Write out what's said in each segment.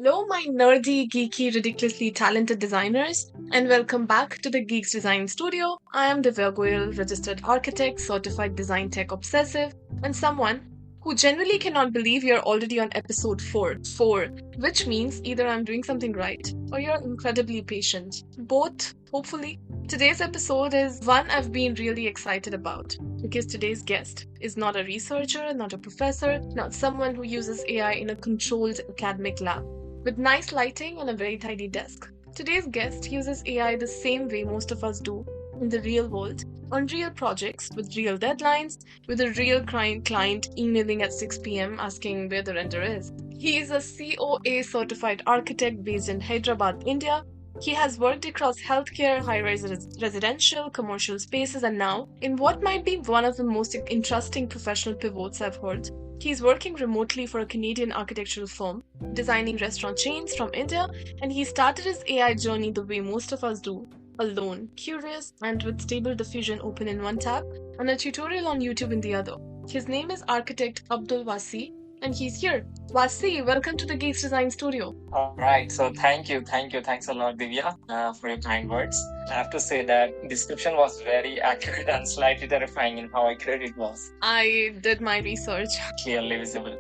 Hello, my nerdy, geeky, ridiculously talented designers, and welcome back to the Geeks Design Studio. I am Divya, registered architect, certified design tech obsessive, and someone who genuinely cannot believe you're already on episode 4. 4, which means either I'm doing something right or you're incredibly patient. Both, hopefully. Today's episode is one I've been really excited about because today's guest is not a researcher, not a professor, not someone who uses AI in a controlled academic lab with nice lighting and a very tidy desk. Today's guest uses AI the same way most of us do in the real world, on real projects with real deadlines, with a real client emailing at 6 p.m. asking where the render is. He is a COA certified architect based in Hyderabad, India. He has worked across healthcare, high-rise residential, commercial spaces, and now, in what might be one of the most interesting professional pivots I've heard, he's working remotely for a Canadian architectural firm, designing restaurant chains from India, and he started his AI journey the way most of us do, alone, curious, and with Stable Diffusion open in one tab and a tutorial on YouTube in the other. His name is architect Abdul Vasi, and he's here. Vasi, welcome to the Geeks Design Studio. All right, so thanks a lot, Divya, for your kind words. I have to say that description was very accurate and slightly terrifying in how accurate it was. I did my research. Clearly visible.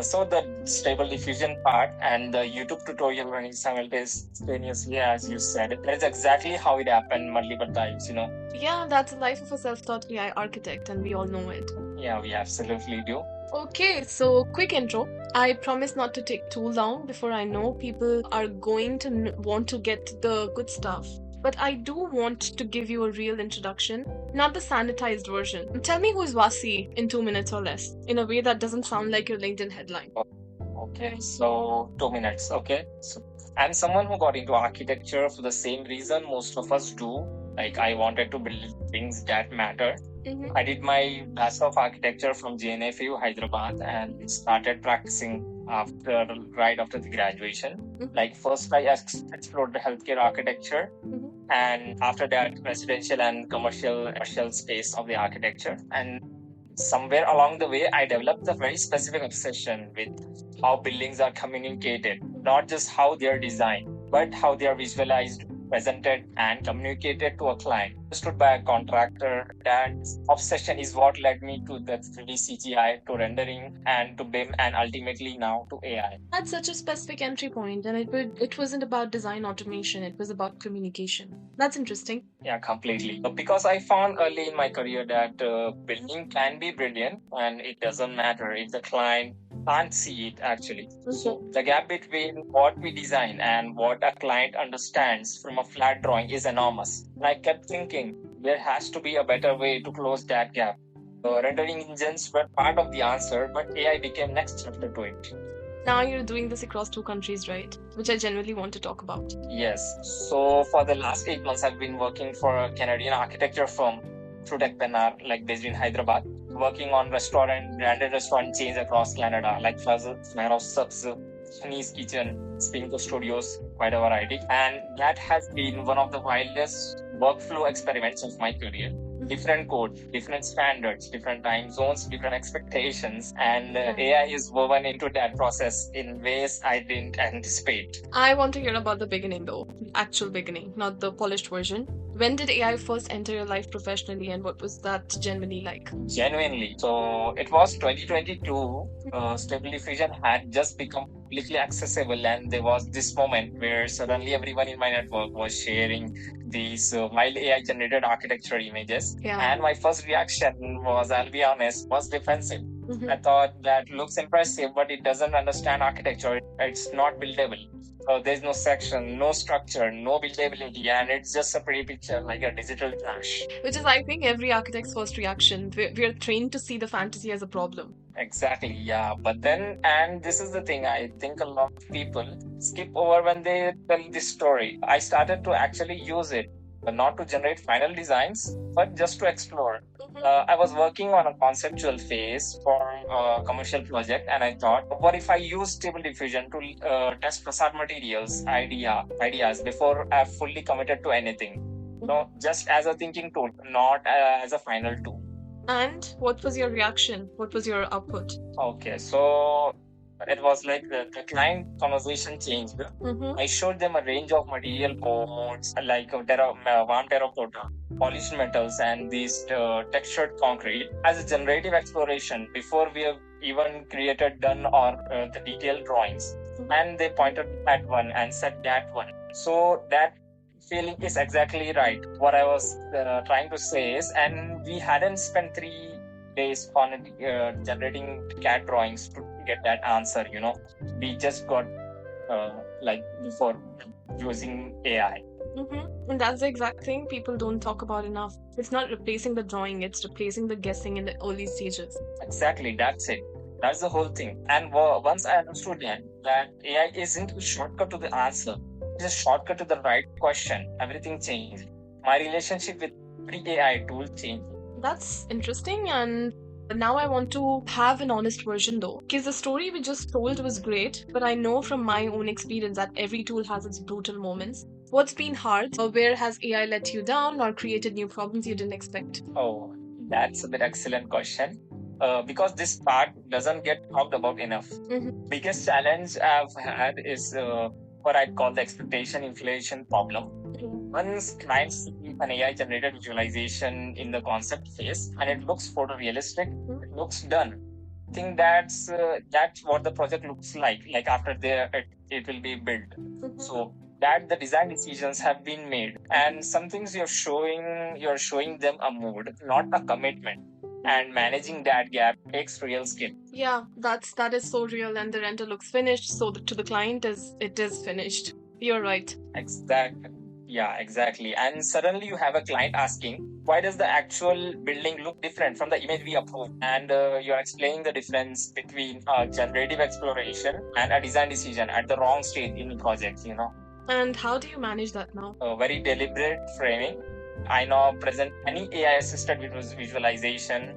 So the stable diffusion part and the YouTube tutorial running simultaneously, as you said, that is exactly how it happened multiple times, Yeah, that's the life of a self-taught AI architect, and we all know it. Yeah, we absolutely do. Okay, so quick intro. I promise not to take too long before I know people are going to want to get the good stuff. But I do want to give you a real introduction, not the sanitized version. Tell me who's Vasi in 2 minutes or less, in a way that doesn't sound like your LinkedIn headline. Okay, so 2 minutes. Okay, so I'm someone who got into architecture for the same reason most of us do. Like, I wanted to build things that matter. Mm-hmm. I did my Bachelor of Architecture from JNFU, Hyderabad, and started practicing right after the graduation. Mm-hmm. Like, first I explored the healthcare architecture, and after that, residential and commercial space of the architecture. And somewhere along the way, I developed a very specific obsession with how buildings are communicated, not just how they are designed, but how they are visualized, presented, and communicated to a client, understood by a contractor. That obsession is what led me to the 3D CGI, to rendering, and to BIM, and ultimately now to AI. That's such a specific entry point, and it wasn't about design automation, it was about communication. That's interesting. Yeah, completely. Because I found early in my career that building can be brilliant, and it doesn't matter if the client can't see it actually. So the gap between what we design and what a client understands from a flat drawing is enormous. And I kept thinking there has to be a better way to close that gap. Rendering engines were part of the answer, but AI became next chapter to it. Now you're doing this across 2 countries, right? Which I genuinely want to talk about. Yes. So for the last 8 months, I've been working for a Canadian architecture firm, like based in Hyderabad, working on branded restaurant chains across Canada, like Flaros Subs, Chinese Kitchen, Spinco Studios, quite a variety. And that has been one of the wildest workflow experiments of my career. Different code, different standards, different time zones, different expectations, and AI is woven into that process in ways I didn't anticipate. I want to hear about the beginning though, the actual beginning, not the polished version. When did AI first enter your life professionally, and what was that genuinely like? Genuinely. So it was 2022. Stable Diffusion had just become publicly accessible, and there was this moment where suddenly everyone in my network was sharing these wild AI generated architecture images. Yeah. And my first reaction was, I'll be honest, was defensive. I thought that looks impressive, but it doesn't understand architecture. It's not buildable. There's no section, no structure, no buildability, and it's just a pretty picture, like a digital trash. Which is, I think, every architect's first reaction. We're trained to see the fantasy as a problem. Exactly, yeah. But then, and this is the thing, I think a lot of people skip over when they tell this story. I started to actually use it, not to generate final designs, but just to explore. I was working on a conceptual phase for a commercial project, and I thought, what if I use Stable Diffusion to test facade materials ideas before I've fully committed to anything? Just as a thinking tool, not as a final tool. And what was your reaction? What was your output? Okay, so It was like the client conversation changed. I showed them a range of material boards like warm terracotta, polished metals, and these textured concrete as a generative exploration before we have even done or the detailed drawings. And they pointed at one and said that one. So that feeling is exactly right. What I was trying to say is, and we hadn't spent 3 days on generating CAD drawings to get that answer. We just got before using AI. And that's the exact thing people don't talk about enough. It's not replacing the drawing, it's replacing the guessing in the early stages. Exactly, that's it. That's the whole thing. And once I understood that AI isn't a shortcut to the answer, it's a shortcut to the right question, everything changed. My relationship with every AI tool changed. That's interesting, and now I want to have an honest version though. Because the story we just told was great, but I know from my own experience that every tool has its brutal moments. What's been hard? Or where has AI let you down or created new problems you didn't expect? Oh, that's an excellent question. Because this part doesn't get talked about enough. Biggest challenge I've had is what I'd call the expectation inflation problem. Once clients see an AI generated visualization in the concept phase and it looks photorealistic, it looks done. I think that's what the project looks like after it will be built. So that the design decisions have been made, and some things you're showing them a mood, not a commitment. And managing that gap takes real skill. Yeah, that is so real, and the render looks finished, so to the client it is finished. You're right. Exactly. Yeah, exactly. And suddenly you have a client asking, why does the actual building look different from the image we approved? And you're explaining the difference between generative exploration and a design decision at the wrong stage in the project, And how do you manage that now? Very deliberate framing. I now present any AI-assisted visualization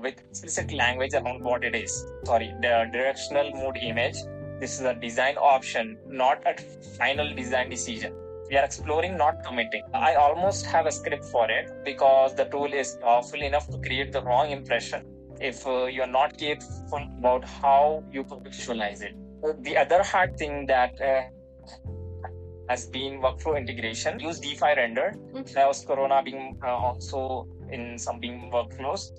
with explicit language around what it is. The directional mood image. This is a design option, not a final design decision. We are exploring, not committing. I almost have a script for it because the tool is powerful enough to create the wrong impression if you're not careful about how you visualize it. The other hard thing that has been workflow integration. Use DeFi render. There was Corona being also in some BIM workflows.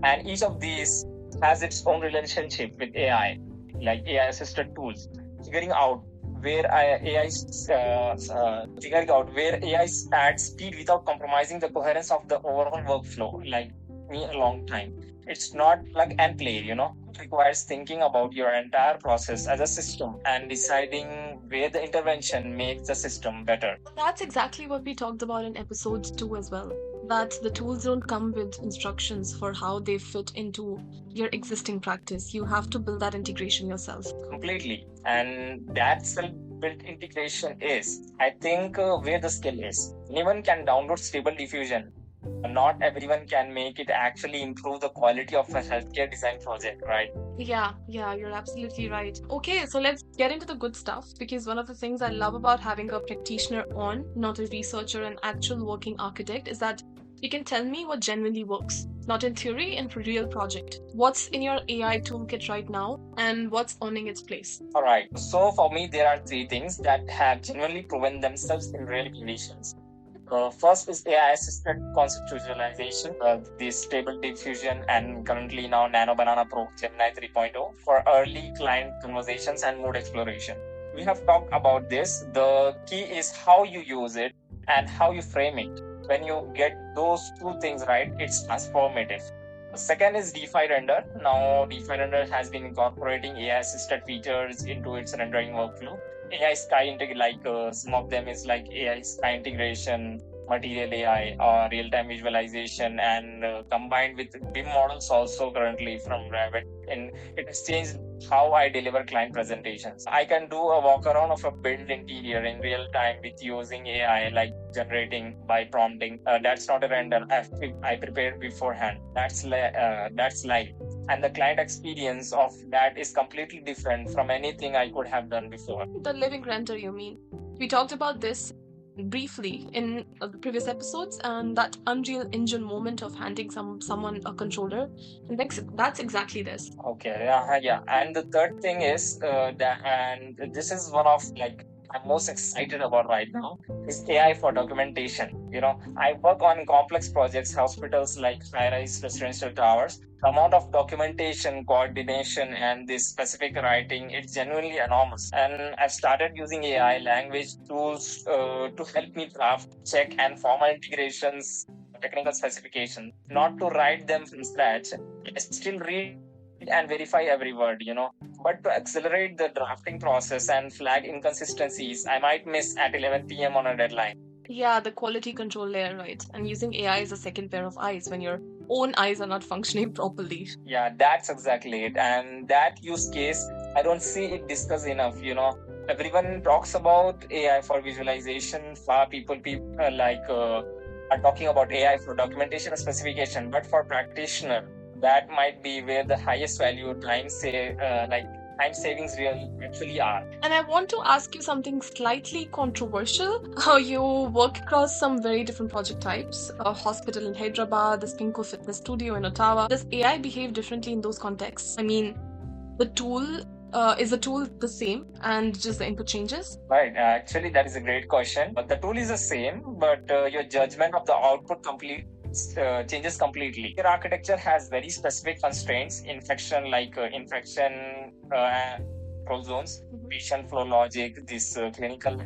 And each of these has its own relationship with AI, like AI-assisted tools. Figuring out where AI adds speed without compromising the coherence of the overall workflow, like me a long time. It's not plug and play, It requires thinking about your entire process as a system and deciding where the intervention makes the system better. That's exactly what we talked about in episode 2 as well. That the tools don't come with instructions for how they fit into your existing practice. You have to build that integration yourself. Completely. And that self-built integration is, I think, where the skill is. Anyone can download Stable Diffusion. Not everyone can make it actually improve the quality of a healthcare design project, right? Yeah, you're absolutely right. Okay, so let's get into the good stuff, because one of the things I love about having a practitioner on, not a researcher, an actual working architect, is that you can tell me what genuinely works, not in theory, in real project. What's in your AI toolkit right now, and what's earning its place? All right. So for me, there are 3 things that have genuinely proven themselves in real conditions. First is AI-assisted concept visualization, the Stable Diffusion, and currently now Nano Banana Pro Gemini 3.0 for early client conversations and mood exploration. We have talked about this. The key is how you use it and how you frame it. When you get those 2 things right, it's transformative. The second is DeFi render. Now, DeFi render has been incorporating AI-assisted features into its rendering workflow. AI Sky some of them is like AI Sky integration, material AI, or real-time visualization, and combined with BIM models also currently from Revit. And it has changed how I deliver client presentations. I can do a walk around of a built interior in real time with using AI, like generating by prompting. That's not a render. I prepared beforehand. That's live. And the client experience of that is completely different from anything I could have done before. The living render, you mean? We talked about this briefly in the previous episodes, and that Unreal Engine moment of handing someone a controller, and that's exactly this. Okay, yeah. And the third thing is and this is one of like I'm most excited about right now is AI for documentation. I work on complex projects, hospitals like high-rise residential towers. The amount of documentation, coordination, and this specific writing, it's genuinely enormous. And I've started using AI language tools to help me draft, check, and formal integrations, technical specifications, not to write them from scratch. I still read and verify every word, but to accelerate the drafting process and flag inconsistencies I might miss at 11 p.m. on a deadline. Yeah, the quality control layer, right? And using AI as a second pair of eyes when your own eyes are not functioning properly. Yeah, that's exactly it. And that use case, I don't see it discussed enough. Everyone talks about AI for visualization. Far people are talking about AI for documentation and specification, but for practitioner, that might be where the highest value time savings really actually are. And I want to ask you something slightly controversial. How you work across some very different project types, a hospital in Hyderabad, the Spinco fitness studio in Ottawa. Does AI behave differently in those contexts? I mean, the tool is the tool the same and just the input changes? Right. Actually, that is a great question. But the tool is the same, but your judgment of the output changes completely. Your architecture has very specific constraints, infection control zones, patient flow logic, this clinical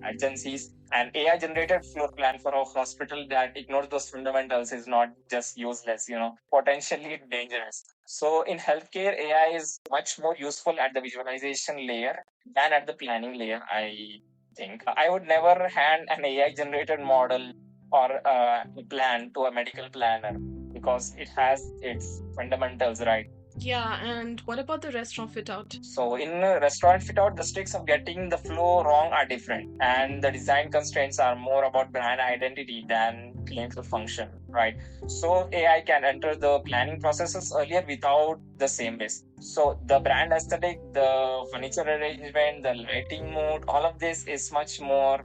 agencies, and AI generated floor plan for a hospital that ignores those fundamentals is not just useless, potentially dangerous. So in healthcare, AI is much more useful at the visualization layer than at the planning layer, I think. I would never hand an AI generated model or a plan to a medical planner because it has its fundamentals, right? Yeah, and what about the restaurant fit out? So in a restaurant fit out, the stakes of getting the flow wrong are different, and the design constraints are more about brand identity than clinical function, right? So AI can enter the planning processes earlier without the same base. So the brand aesthetic, the furniture arrangement, the lighting mood, all of this is much more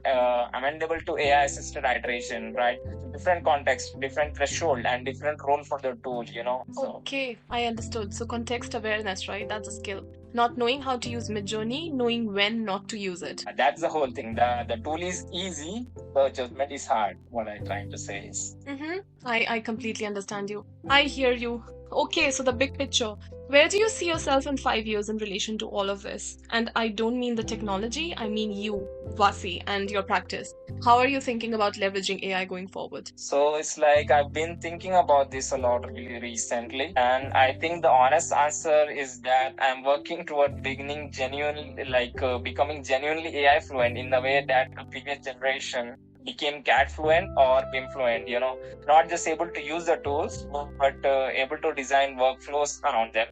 amendable to AI assisted iteration, right? Different context, different threshold, and different role for the tool, So Okay, I understood. So context awareness, right? That's a skill. Not knowing how to use Midjourney, knowing when not to use it. that's the whole thing. The tool is easy, the judgment is hard. What I'm trying to say is. I completely understand you. I hear you. Okay, so the big picture. Where do you see yourself in 5 years in relation to all of this? And I don't mean the technology, I mean you, Vasi, and your practice. How are you thinking about leveraging AI going forward? So it's like I've been thinking about this a lot really recently, and I think the honest answer is that I'm working toward becoming genuinely AI fluent in the way that a previous generation became CAD fluent or BIM fluent. Not just able to use the tools, but able to design workflows around them.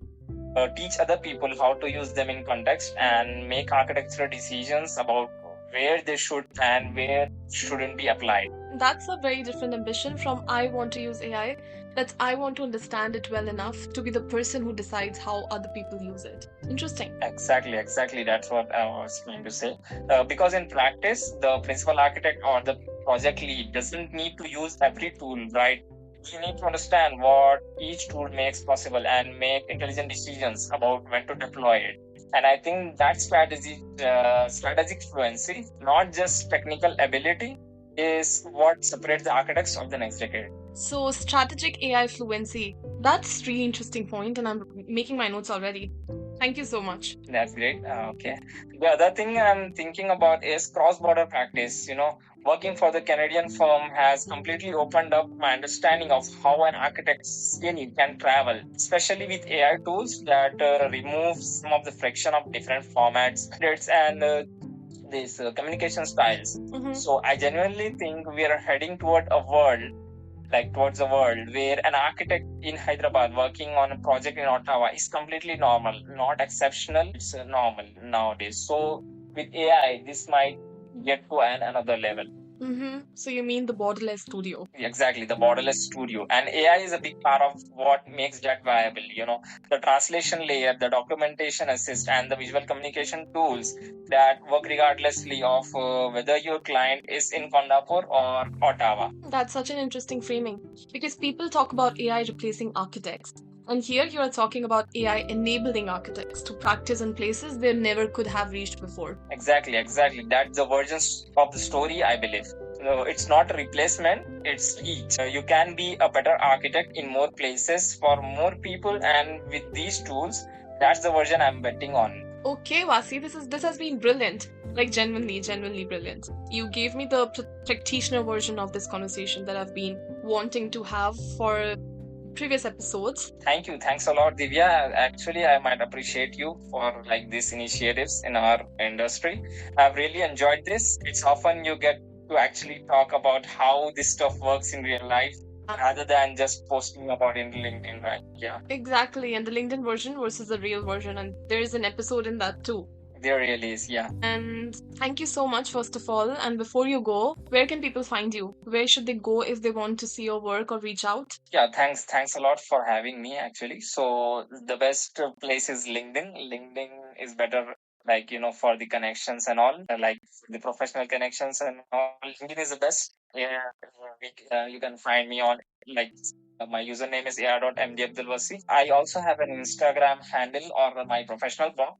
Teach other people how to use them in context and make architectural decisions about where they should and where shouldn't be applied. That's a very different ambition from I want to use AI. That's I want to understand it well enough to be the person who decides how other people use it. Interesting. Exactly. That's what I was going to say. Because in practice, the principal architect or the project lead doesn't need to use every tool, right? You need to understand what each tool makes possible and make intelligent decisions about when to deploy it. And I think that strategic fluency, not just technical ability, is what separates the architects of the next decade. So, strategic AI fluency. That's really interesting point, and I'm making my notes already. Thank you so much. That's great. Okay. The other thing I'm thinking about is cross-border practice. Working for the Canadian firm has completely opened up my understanding of how an architect's skill can travel, especially with AI tools that remove some of the friction of different formats and these communication styles. So I genuinely think we are heading towards a world where an architect in Hyderabad working on a project in Ottawa is completely normal, not exceptional. It's normal nowadays. So with AI, this might get to another level. So you mean the borderless studio? Exactly, the borderless studio. And AI is a big part of what makes that viable. The translation layer, the documentation assist, and the visual communication tools that work regardlessly of whether your client is in Kondapur or Ottawa. That's such an interesting framing because people talk about AI replacing architects. And here you are talking about AI enabling architects to practice in places they never could have reached before. Exactly. That's the version of the story, I believe. It's not a replacement, it's reach. You can be a better architect in more places for more people, and with these tools, that's the version I'm betting on. Okay, Vasi, this has been brilliant. Like genuinely brilliant. You gave me the practitioner version of this conversation that I've been wanting to have for previous episodes. Thank you. Thanks a lot, Divya. Actually, I might appreciate you for these initiatives in our industry. I've really enjoyed this. It's often you get to actually talk about how this stuff works in real life rather than just posting about it in LinkedIn, right? Yeah. Exactly, and the LinkedIn version versus the real version, and there is an episode in that too. There really is, yeah. And thank you so much, first of all. And before you go, where can people find you? Where should they go if they want to see your work or reach out? Yeah, thanks a lot for having me, actually. So the best place is LinkedIn. LinkedIn is better, for the connections and all, like the professional connections and all. LinkedIn is the best. Yeah, you can find me on my username is ar.md Abdul Vasi. I also have an Instagram handle or my professional blog,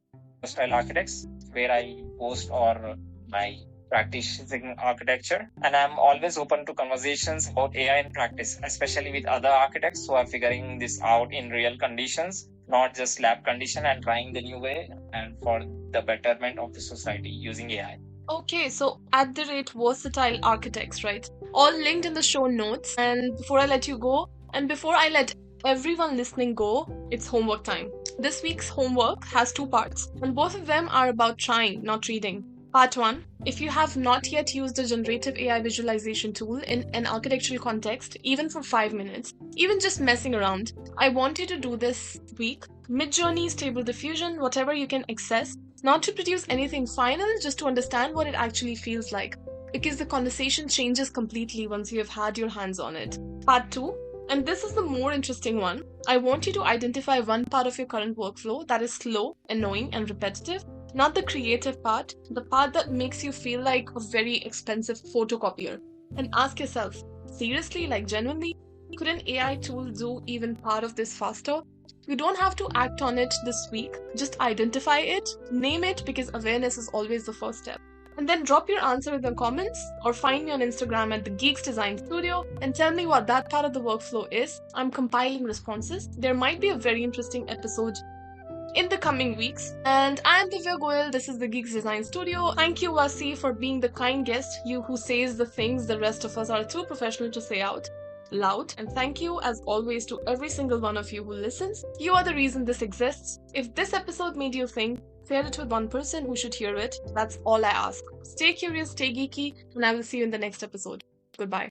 Style Architects, where I post or my practicing architecture, and I'm always open to conversations about AI in practice, especially with other architects who are figuring this out in real conditions, not just lab condition, and trying the new way and for the betterment of the society using AI. Okay, so at the rate versatile architects, right? All linked in the show notes. And before I let you go, and before I let everyone listening go, it's homework time. This week's homework has two parts, and both of them are about trying, not reading. Part 1. If you have not yet used a generative AI visualization tool in an architectural context, even for 5 minutes, even just messing around, I want you to do this week. Midjourney, Stable Diffusion, whatever you can access, not to produce anything final, just to understand what it actually feels like. Because the conversation changes completely once you have had your hands on it. Part 2. And this is the more interesting one. I want you to identify one part of your current workflow that is slow, annoying, and repetitive. Not the creative part, the part that makes you feel like a very expensive photocopier. And ask yourself, seriously, genuinely, could an AI tool do even part of this faster? You don't have to act on it this week. Just identify it, name it, because awareness is always the first step. And then drop your answer in the comments or find me on Instagram at the Geeks Design Studio and tell me what that part of the workflow is. I'm compiling responses. There might be a very interesting episode in the coming weeks. And I'm Divya Goyal. This is the Geeks Design Studio. Thank you, Vasi, for being the kind guest, you who says the things the rest of us are too professional to say out loud. And thank you, as always, to every single one of you who listens. You are the reason this exists. If this episode made you think, share it with one person who should hear it. That's all I ask. Stay curious, stay geeky, and I will see you in the next episode. Goodbye.